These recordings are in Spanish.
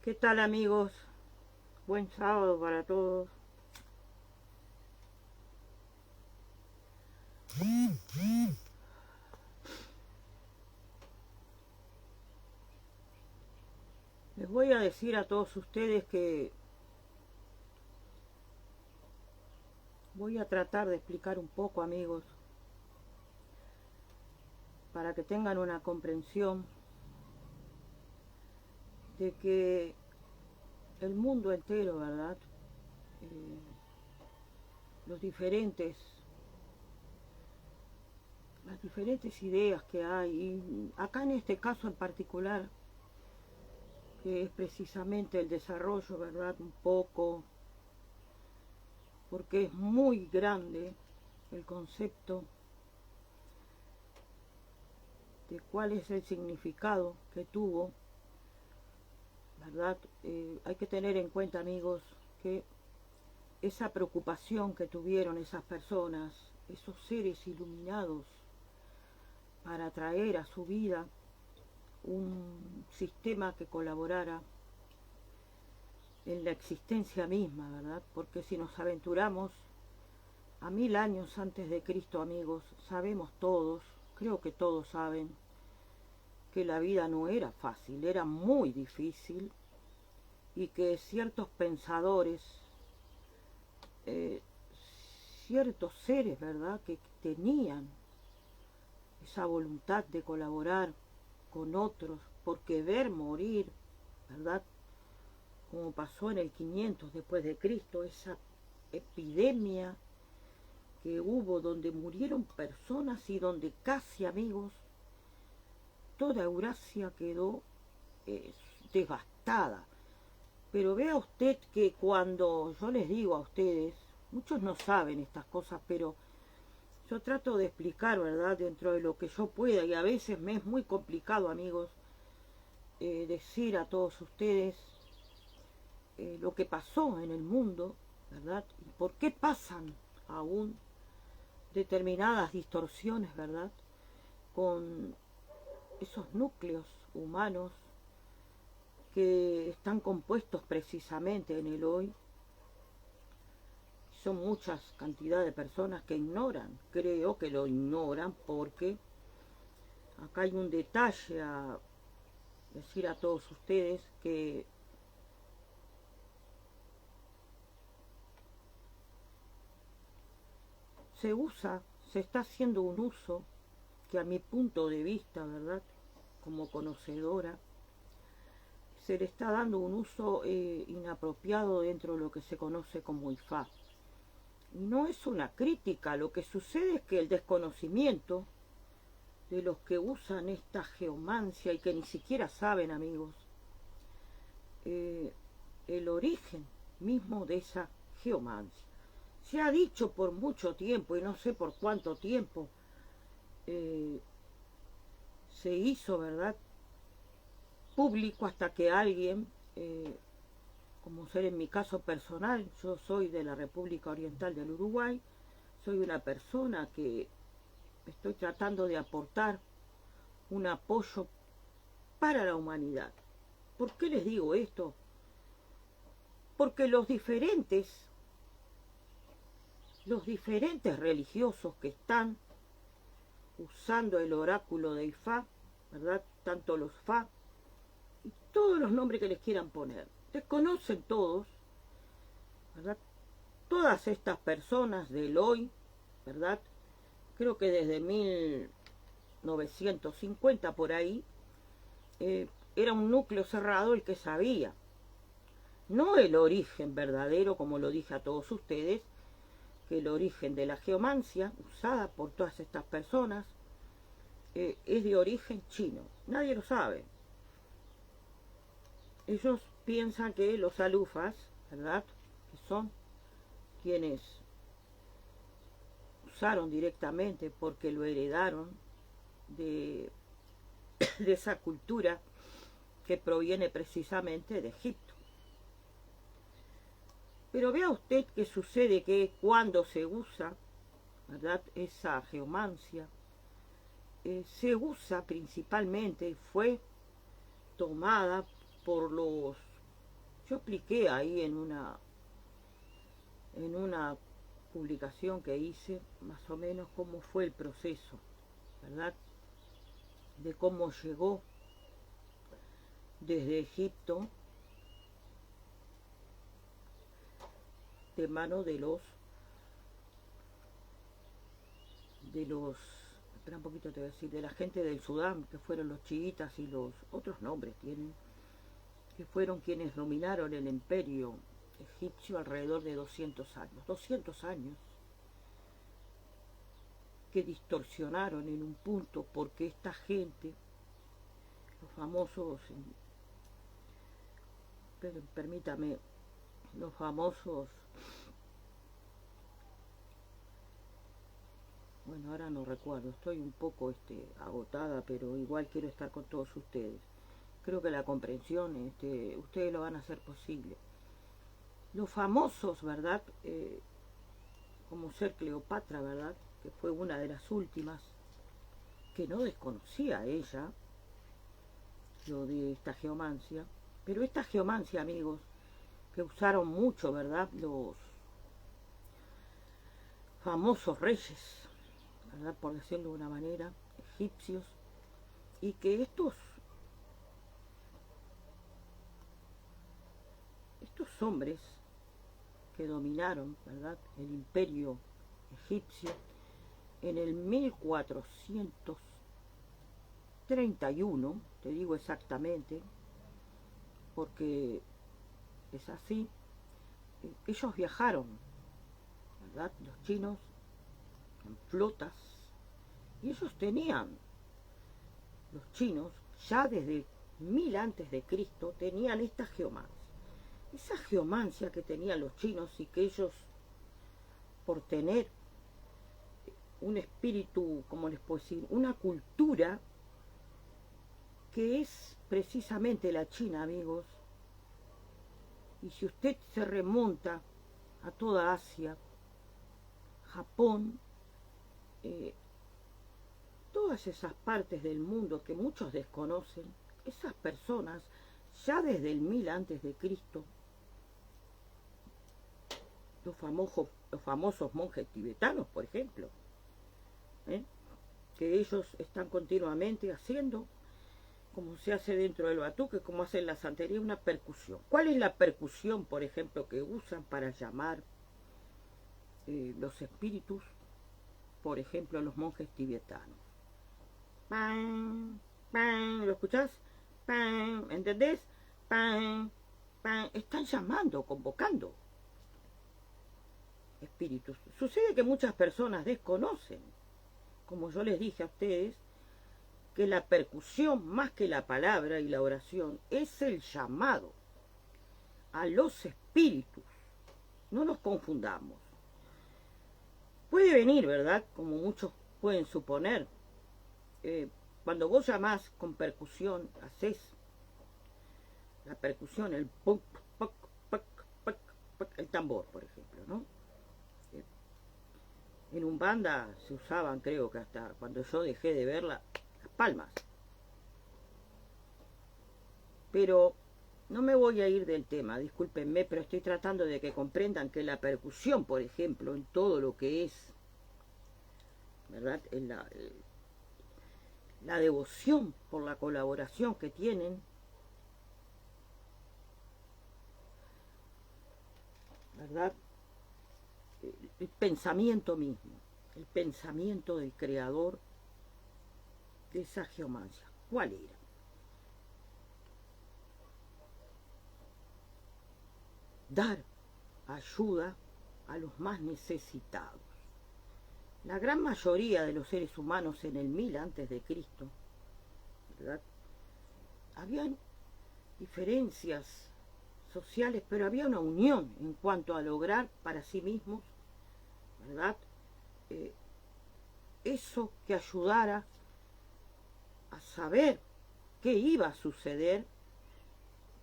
¿Qué tal, amigos? Buen sábado para todos. Les voy a decir a todos ustedes que voy a tratar de explicar un poco, amigos, para que tengan una comprensión de que el mundo entero, ¿verdad? Eh, los diferentes, las diferentes ideas que hay, y acá en este caso en particular, que es precisamente el desarrollo, ¿verdad? Un poco, porque es muy grande el concepto de cuál es el significado que tuvo, ¿verdad? Hay que tener en cuenta, amigos, que esa preocupación que tuvieron esas personas, esos seres iluminados, para traer a su vida un sistema que colaborara en la existencia misma, ¿verdad? Porque si nos aventuramos a 1000 años antes de Cristo, amigos, sabemos todos, creo que todos saben, que la vida no era fácil, era muy difícil, y que ciertos pensadores, eh, ciertos seres, ¿verdad?, que tenían esa voluntad de colaborar con otros, porque ver morir, ¿verdad?, como pasó en el 500 después de Cristo, esa epidemia que hubo donde murieron personas y donde casi, amigos, toda Eurasia quedó devastada. Pero vea usted que cuando yo les digo a ustedes, muchos no saben estas cosas, pero yo trato de explicar, ¿verdad?, dentro de lo que yo pueda, y a veces me es muy complicado, amigos, decir a todos ustedes lo que pasó en el mundo, ¿verdad? Y por qué pasan aún determinadas distorsiones, ¿verdad?, con esos núcleos humanos que están compuestos precisamente en el hoy. Son muchas cantidades de personas que ignoran, creo que lo ignoran, porque acá hay un detalle a decir a todos ustedes, que se está haciendo un uso que a mi punto de vista, ¿verdad?, como conocedora, se le está dando un uso inapropiado dentro de lo que se conoce como IFA. Y no es una crítica, lo que sucede es que el desconocimiento de los que usan esta geomancia y que ni siquiera saben, amigos, el origen mismo de esa geomancia. Se ha dicho por mucho tiempo, y no sé por cuánto tiempo se hizo, ¿verdad?, público, hasta que alguien, como ser en mi caso personal, yo soy de la República Oriental del Uruguay, soy una persona que estoy tratando de aportar un apoyo para la humanidad. ¿Por qué les digo esto? Porque los diferentes religiosos que están usando el oráculo de Ifá, ¿verdad?, tanto los Fa y todos los nombres que les quieran poner, desconocen todos, ¿verdad?, todas estas personas del hoy, ¿verdad?, creo que desde 1950 por ahí, era un núcleo cerrado el que sabía, no el origen verdadero, como lo dije a todos ustedes, que el origen de la geomancia usada por todas estas personas es de origen chino. Nadie lo sabe. Ellos piensan que los alufas, ¿verdad?, que son quienes usaron directamente porque lo heredaron de esa cultura que proviene precisamente de Egipto. Pero vea usted que sucede que cuando se usa, ¿verdad?, esa geomancia, se usa principalmente, fue tomada por los Yo expliqué ahí en una publicación que hice más o menos cómo fue el proceso, ¿verdad? De cómo llegó desde Egipto de mano espera un poquito, te voy a decir, de la gente del Sudán, que fueron los chiitas y los otros nombres tienen, que fueron quienes dominaron el imperio egipcio alrededor de 200 años. 200 años que distorsionaron en un punto porque esta gente, los famosos, permítame, los famosos, bueno, ahora no recuerdo, estoy un poco agotada, pero igual quiero estar con todos ustedes. Creo que la comprensión, ustedes lo van a hacer posible. Los famosos, ¿verdad? Como ser Cleopatra, ¿verdad? Que fue una de las últimas, que no desconocía ella lo de esta geomancia, pero esta geomancia, amigos, que usaron mucho, ¿verdad? Los famosos reyes, ¿verdad? Por decirlo de una manera, egipcios, y que estos hombres que dominaron, ¿verdad?, el imperio egipcio en el 1431, te digo exactamente, porque es así, ellos viajaron, ¿verdad?, los chinos, en flotas, y ellos tenían, los chinos, ya desde 1000 antes de Cristo, tenían esta geomancia. Esa geomancia que tenían los chinos y que ellos, por tener un espíritu, como les puedo decir, una cultura que es precisamente la China, amigos, y si usted se remonta a toda Asia, Japón, todas esas partes del mundo que muchos desconocen, esas personas, ya desde el 1000 antes de Cristo, los famosos monjes tibetanos, por ejemplo, que ellos están continuamente haciendo, como se hace dentro del batuque, como hacen la santería, una percusión. ¿Cuál es la percusión, por ejemplo, que usan para llamar los espíritus? Por ejemplo, los monjes tibetanos. ¡Pam! ¡Pam! ¿Lo escuchás? ¡Pam! ¿Entendés? ¡Pam! ¡Pam! Están llamando, convocando espíritus. Sucede que muchas personas desconocen, como yo les dije a ustedes, que la percusión, más que la palabra y la oración, es el llamado a los espíritus. No nos confundamos. Puede venir, ¿verdad?, como muchos pueden suponer, cuando vos llamás con percusión, haces la percusión, el puc, puc, puc, puc, puc, el tambor, por ejemplo, ¿no? En Umbanda se usaban, creo que hasta cuando yo dejé de verla, las palmas. Pero no me voy a ir del tema, discúlpenme, pero estoy tratando de que comprendan que la percusión, por ejemplo, en todo lo que es, ¿verdad?, en la devoción por la colaboración que tienen, ¿verdad?, el pensamiento mismo, el pensamiento del creador de esa geomancia. ¿Cuál era? Dar ayuda a los más necesitados. La gran mayoría de los seres humanos en el 1000 antes de Cristo, ¿verdad?, habían diferencias sociales, pero había una unión en cuanto a lograr para sí mismos, ¿verdad?, eso que ayudara a saber qué iba a suceder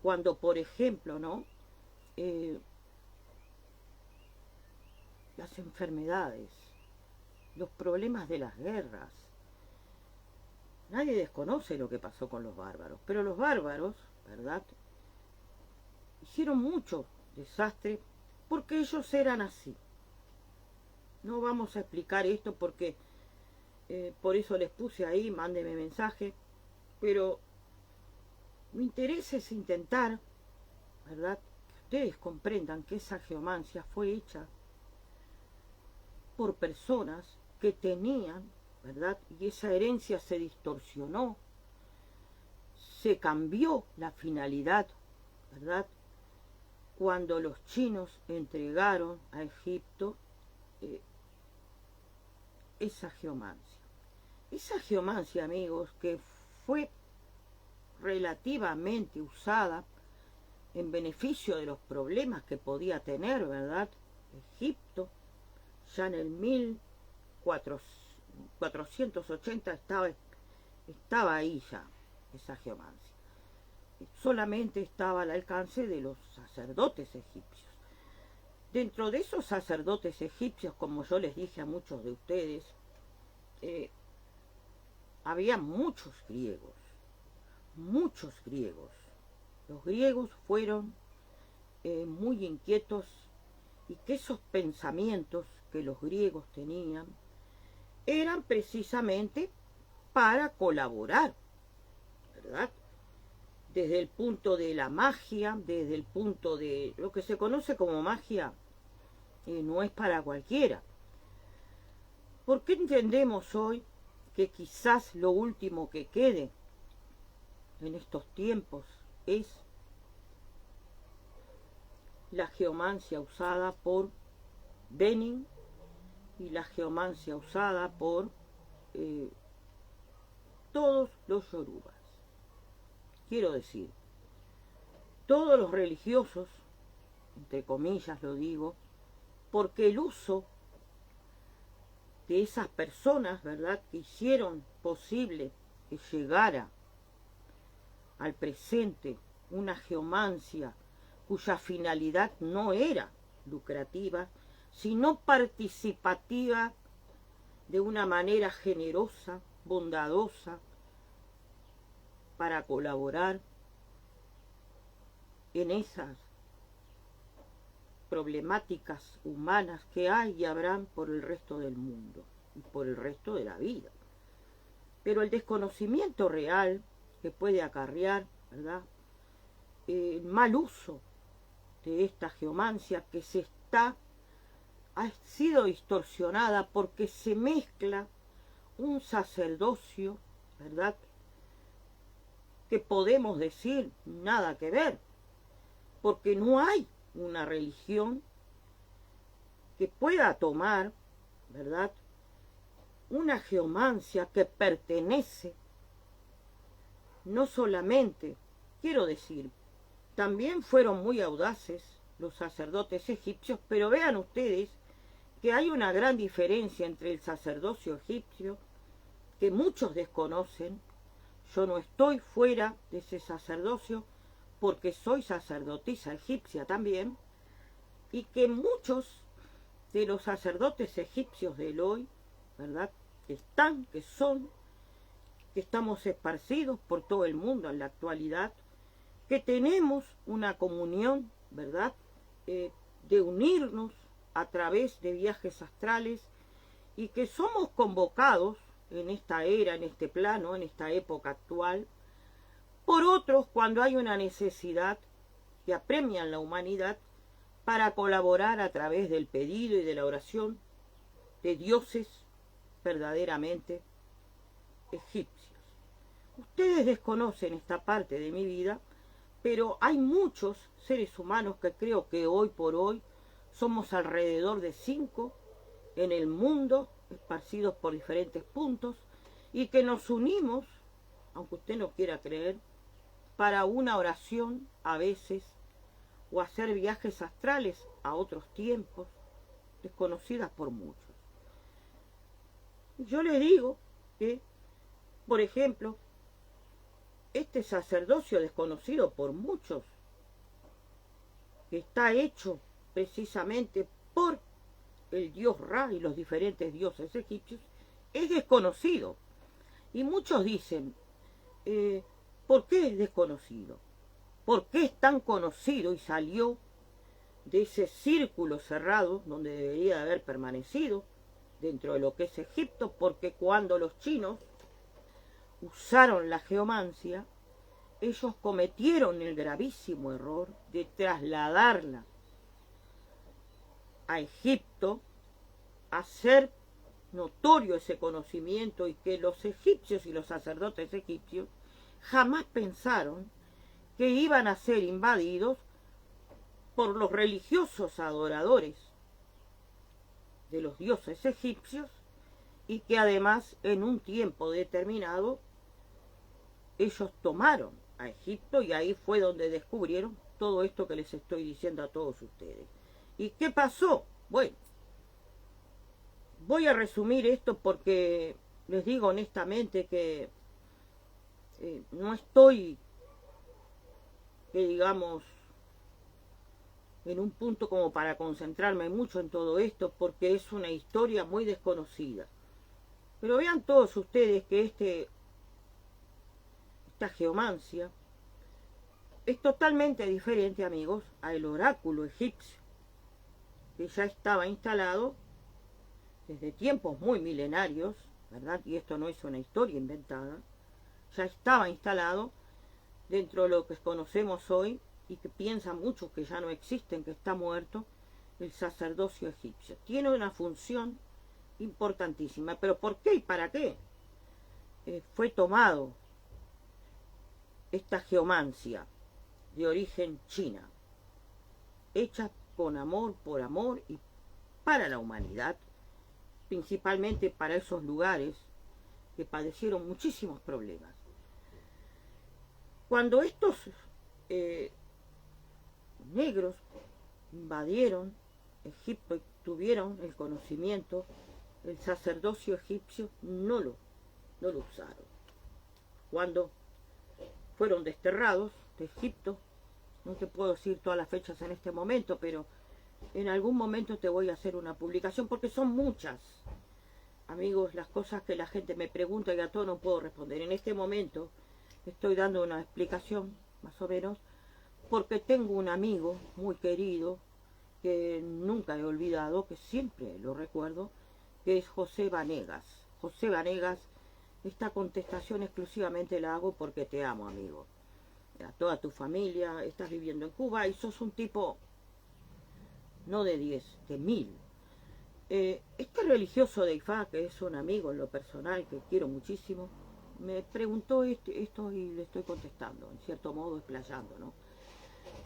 cuando, por ejemplo, ¿no?, las enfermedades, los problemas de las guerras. Nadie desconoce lo que pasó con los bárbaros, pero los bárbaros, ¿verdad?, hicieron mucho desastre porque ellos eran así. No vamos a explicar esto porque por eso les puse ahí, mándenme mensaje, pero mi interés es intentar, ¿verdad?, que ustedes comprendan que esa geomancia fue hecha por personas que tenían, ¿verdad?, y esa herencia se distorsionó, se cambió la finalidad, ¿verdad?, cuando los chinos entregaron a Egipto esa geomancia. Esa geomancia, amigos, que fue relativamente usada en beneficio de los problemas que podía tener, ¿verdad?, Egipto, ya en el 1480 estaba ahí ya esa geomancia. Solamente estaba al alcance de los sacerdotes egipcios. Dentro de esos sacerdotes egipcios, como yo les dije a muchos de ustedes, había muchos griegos. Los griegos fueron muy inquietos, y que esos pensamientos que los griegos tenían eran precisamente para colaborar, ¿verdad?, desde el punto de la magia, desde el punto de lo que se conoce como magia, no es para cualquiera. ¿Por qué entendemos hoy que quizás lo último que quede en estos tiempos es la geomancia usada por Benin y la geomancia usada por todos los yorubas? Quiero decir, todos los religiosos, entre comillas lo digo, porque el uso de esas personas, ¿verdad?, que hicieron posible que llegara al presente una geomancia cuya finalidad no era lucrativa, sino participativa, de una manera generosa, bondadosa, para colaborar en esas problemáticas humanas que hay y habrán por el resto del mundo y por el resto de la vida. Pero el desconocimiento real que puede acarrear, ¿verdad?, el mal uso de esta geomancia que ha sido distorsionada porque se mezcla un sacerdocio, ¿verdad?, que podemos decir nada que ver, porque no hay una religión que pueda tomar, ¿verdad?, una geomancia que pertenece no solamente, quiero decir, también fueron muy audaces los sacerdotes egipcios, pero vean ustedes que hay una gran diferencia entre el sacerdocio egipcio, que muchos desconocen. Yo no estoy fuera de ese sacerdocio porque soy sacerdotisa egipcia también, y que muchos de los sacerdotes egipcios del hoy, ¿verdad?, que estamos esparcidos por todo el mundo en la actualidad, que tenemos una comunión, ¿verdad?, de unirnos a través de viajes astrales, y que somos convocados en esta era, en este plano, en esta época actual, por otros cuando hay una necesidad que apremia en la humanidad, para colaborar a través del pedido y de la oración de dioses verdaderamente egipcios. Ustedes desconocen esta parte de mi vida, pero hay muchos seres humanos que creo que hoy por hoy somos alrededor de 5 en el mundo, esparcidos por diferentes puntos, y que nos unimos, aunque usted no quiera creer, para una oración a veces, o hacer viajes astrales a otros tiempos, desconocidas por muchos. Yo les digo que, por ejemplo, este sacerdocio desconocido por muchos, que está hecho precisamente por el dios Ra y los diferentes dioses egipcios, es desconocido. Y muchos dicen, ¿por qué es desconocido? por qué es tan conocido y salió de ese círculo cerrado donde debería de haber permanecido dentro de lo que es Egipto, porque cuando los chinos usaron la geomancia, ellos cometieron el gravísimo error de trasladarla a Egipto, hacer notorio ese conocimiento, y que los egipcios y los sacerdotes egipcios jamás pensaron que iban a ser invadidos por los religiosos adoradores de los dioses egipcios, y que además en un tiempo determinado ellos tomaron a Egipto, y ahí fue donde descubrieron todo esto que les estoy diciendo a todos ustedes. ¿Y qué pasó? Bueno, voy a resumir esto porque les digo honestamente que no estoy, que digamos, en un punto como para concentrarme mucho en todo esto, porque es una historia muy desconocida. Pero vean todos ustedes que esta geomancia es totalmente diferente, amigos, al oráculo egipcio, que ya estaba instalado desde tiempos muy milenarios, ¿verdad? Y esto no es una historia inventada, ya estaba instalado dentro de lo que conocemos hoy, y que piensan muchos que ya no existen, que está muerto, el sacerdocio egipcio. Tiene una función importantísima. ¿Pero por qué y para qué? Fue tomado esta geomancia de origen china, hecha con amor, por amor y para la humanidad, principalmente para esos lugares que padecieron muchísimos problemas. Cuando estos negros invadieron Egipto y tuvieron el conocimiento, el sacerdocio egipcio no lo usaron. Cuando fueron desterrados de Egipto, no te puedo decir todas las fechas en este momento, pero en algún momento te voy a hacer una publicación, porque son muchas, amigos, las cosas que la gente me pregunta y a todo no puedo responder. En este momento estoy dando una explicación, más o menos, porque tengo un amigo muy querido, que nunca he olvidado, que siempre lo recuerdo, que es José Vanegas. José Vanegas, esta contestación exclusivamente la hago porque te amo, amigo. A toda tu familia, estás viviendo en Cuba y sos un tipo, no de 10, de 1000. Este religioso de Ifá, que es un amigo en lo personal, que quiero muchísimo, me preguntó esto y le estoy contestando, en cierto modo explayando, ¿no?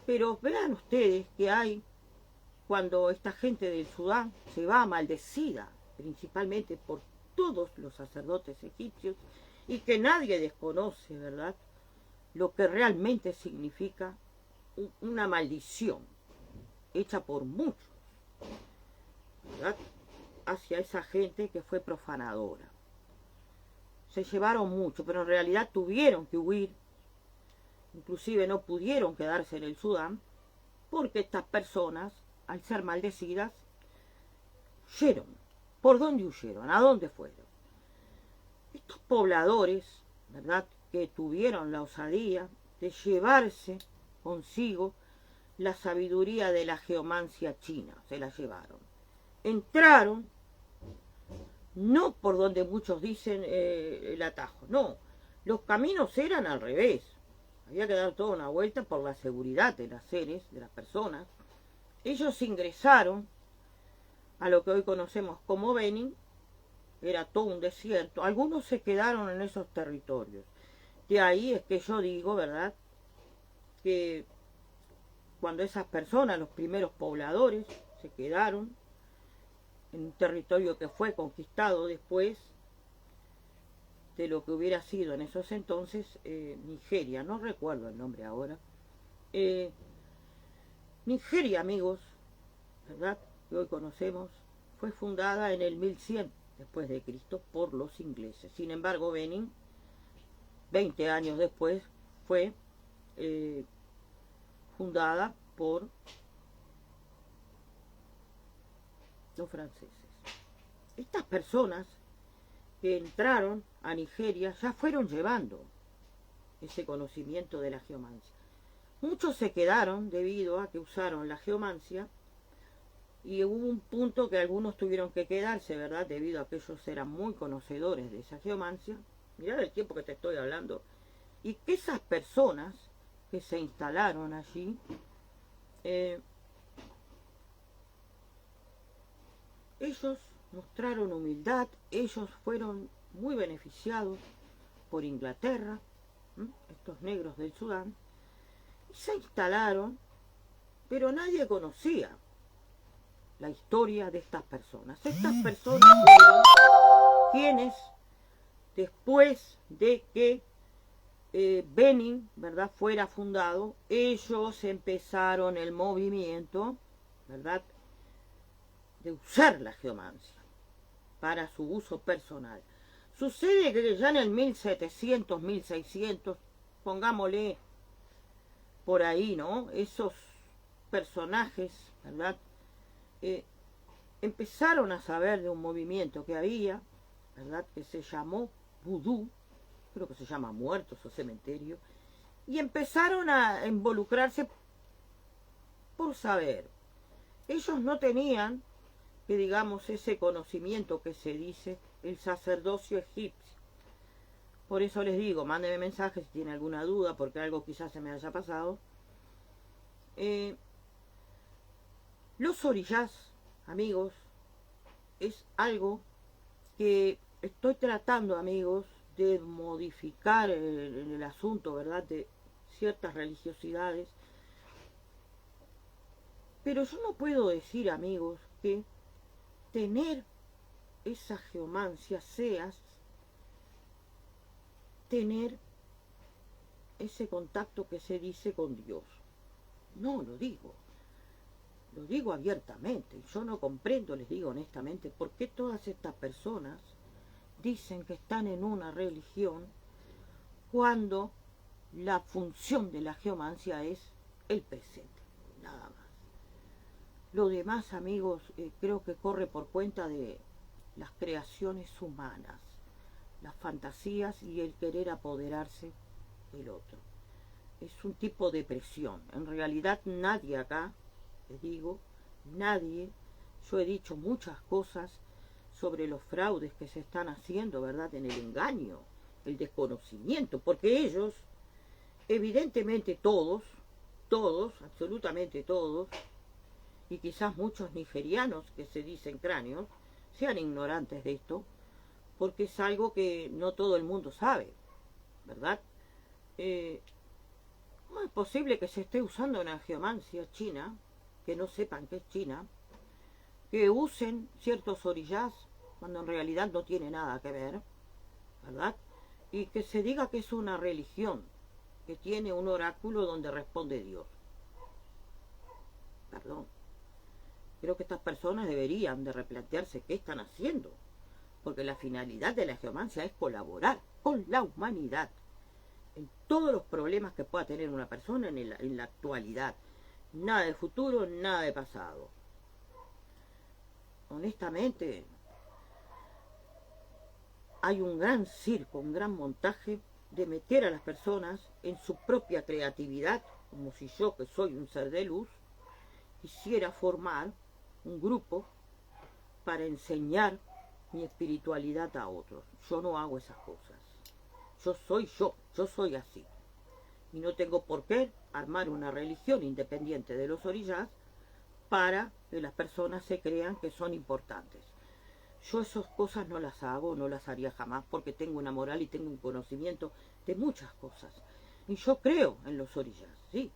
Pero vean ustedes que hay, cuando esta gente del Sudán se va maldecida, principalmente por todos los sacerdotes egipcios, y que nadie desconoce, ¿verdad?, lo que realmente significa una maldición hecha por muchos, ¿verdad?, hacia esa gente que fue profanadora. Se llevaron mucho, pero en realidad tuvieron que huir. Inclusive no pudieron quedarse en el Sudán, porque estas personas, al ser maldecidas, huyeron. ¿Por dónde huyeron? ¿A dónde fueron? Estos pobladores, ¿verdad?, que tuvieron la osadía de llevarse consigo la sabiduría de la geomancia china, se la llevaron. Entraron, no por donde muchos dicen el atajo, no, los caminos eran al revés. Había que dar toda una vuelta por la seguridad de los seres, de las personas. Ellos ingresaron a lo que hoy conocemos como Benin, era todo un desierto. Algunos se quedaron en esos territorios. De ahí es que yo digo, ¿verdad?, que cuando esas personas, los primeros pobladores, se quedaron en un territorio que fue conquistado después de lo que hubiera sido en esos entonces Nigeria, no recuerdo el nombre ahora. Nigeria, amigos, ¿verdad?, que hoy conocemos, fue fundada en el 1100 después de Cristo por los ingleses. Sin embargo, Benin, 20 años después, fue fundada por los franceses. Estas personas que entraron a Nigeria ya fueron llevando ese conocimiento de la geomancia. Muchos se quedaron debido a que usaron la geomancia y hubo un punto que algunos tuvieron que quedarse, ¿verdad? Debido a que ellos eran muy conocedores de esa geomancia. Mirá el tiempo que te estoy hablando. Y que esas personas que se instalaron allí ellos mostraron humildad, ellos fueron muy beneficiados por Inglaterra, estos negros del Sudán, y se instalaron, pero nadie conocía la historia de estas personas. Estas personas fueron quienes, después de que Benin, ¿verdad?, fuera fundado, ellos empezaron el movimiento, ¿verdad?, de usar la geomancia para su uso personal. Sucede que ya en el 1700, 1600, pongámosle por ahí, ¿no?, esos personajes, ¿verdad?, empezaron a saber de un movimiento que había, ¿verdad?, que se llamó vudú, creo que se llama muertos o cementerio, y empezaron a involucrarse por saber. Ellos no tenían, que digamos, ese conocimiento que se dice el sacerdocio egipcio. Por eso les digo, mándenme mensajes si tienen alguna duda, porque algo quizás se me haya pasado. Los oriyás, amigos, es algo que estoy tratando, amigos, de modificar el asunto, ¿verdad?, de ciertas religiosidades. Pero yo no puedo decir, amigos, que tener esa geomancia sea tener ese contacto que se dice con Dios. No, lo digo abiertamente. Yo no comprendo, les digo honestamente, por qué todas estas personas dicen que están en una religión cuando la función de la geomancia es el presente, nada más. Lo demás, amigos, creo que corre por cuenta de las creaciones humanas, las fantasías y el querer apoderarse del otro. Es un tipo de presión. En realidad nadie acá, les digo, nadie, yo he dicho muchas cosas sobre los fraudes que se están haciendo, ¿verdad?, en el engaño, el desconocimiento, porque ellos, evidentemente todos, absolutamente todos, y quizás muchos nigerianos que se dicen cráneos, sean ignorantes de esto, porque es algo que no todo el mundo sabe, ¿verdad? ¿Cómo es posible que se esté usando una geomancia china, que no sepan que es China, que usen ciertos oriyás cuando en realidad no tiene nada que ver, ¿verdad? Y que se diga que es una religión, que tiene un oráculo donde responde Dios? Perdón. Creo que estas personas deberían de replantearse qué están haciendo, porque la finalidad de la geomancia es colaborar con la humanidad en todos los problemas que pueda tener una persona en la actualidad. Nada de futuro, nada de pasado. Honestamente, hay un gran circo, un gran montaje de meter a las personas en su propia creatividad, como si yo, que soy un ser de luz, quisiera formar un grupo para enseñar mi espiritualidad a otros. Yo no hago esas cosas. Yo soy así. Y no tengo por qué armar una religión independiente de los oriyás para que las personas se crean que son importantes. Yo esas cosas no las hago, no las haría jamás, porque tengo una moral y tengo un conocimiento de muchas cosas. Y yo creo en los oriyás, ¿sí?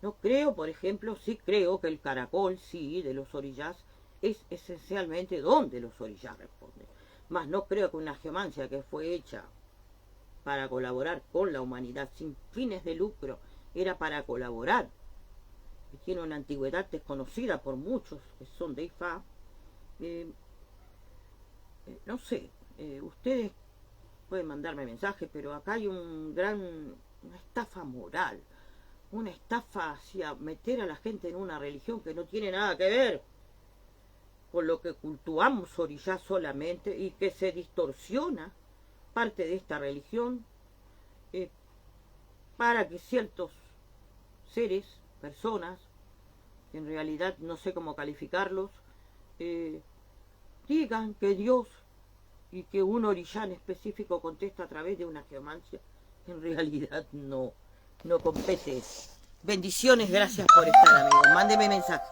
No creo, por ejemplo, sí creo que el caracol, sí, de los oriyás, es esencialmente donde los oriyás responden. Más no creo que una geomancia que fue hecha para colaborar con la humanidad sin fines de lucro, era para colaborar, que tiene una antigüedad desconocida por muchos que son de Ifá. No sé, ustedes pueden mandarme mensajes, pero acá hay una estafa moral, una estafa hacia meter a la gente en una religión que no tiene nada que ver con lo que cultuamos oriyá solamente, y que se distorsiona parte de esta religión para que ciertos seres, personas, que en realidad no sé cómo calificarlos, digan que Dios y que un orillán específico contesta a través de una geomancia, en realidad no compete. Bendiciones, gracias por estar, amigos. Mándeme mensaje.